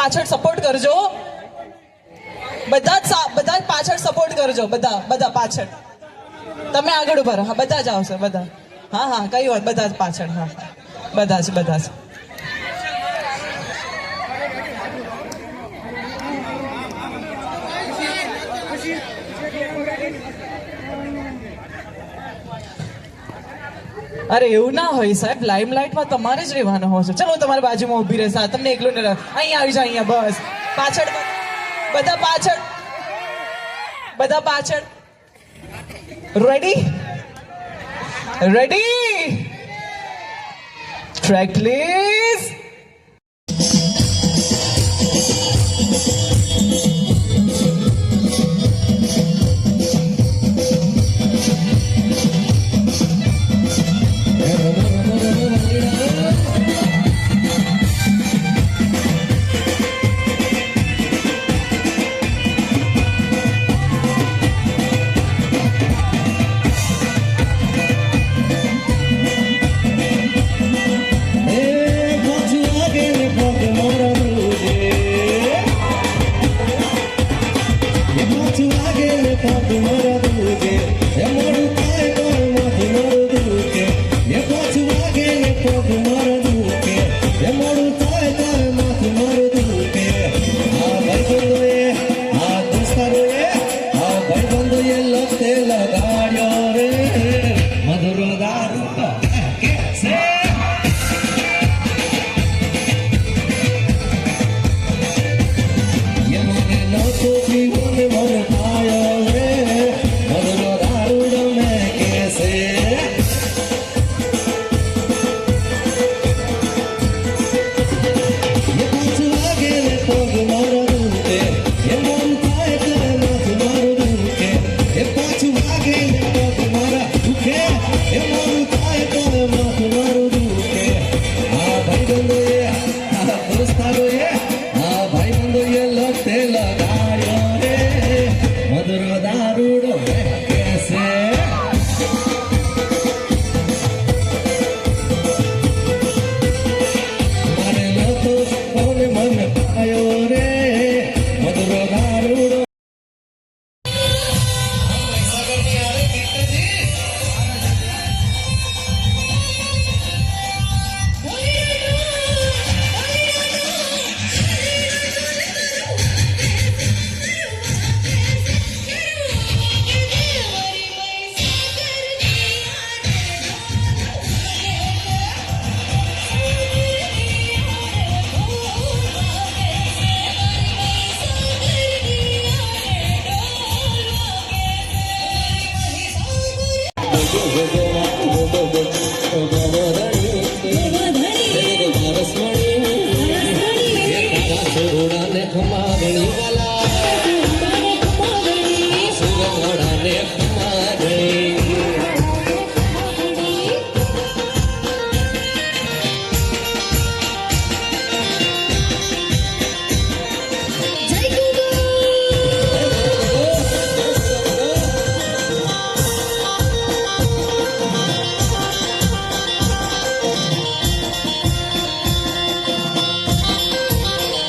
પાછળ સપોર્ટ કરજો. બધા જ પાછળ સપોર્ટ કરજો. બધા પાછળ. તમે આગળ ઉભા રહો. હા, બધા જ આવશે. બધા. હા હા, કઈ વાત, બધા જ પાછળ. હા, બધા જ. અરે એવું ના હોય સાહેબ, લાઇમલાઇટમાં તમારે જ રહેવાનું હોય છે. ચલો તમારી બાજુમાં ઊભી રહેશે. તમને એકલું ને અહીંયા આવી જાય. અહીંયા બસ પાછળ. બધા પાછળ. રેડી. Track please. ખમાગણી વાલા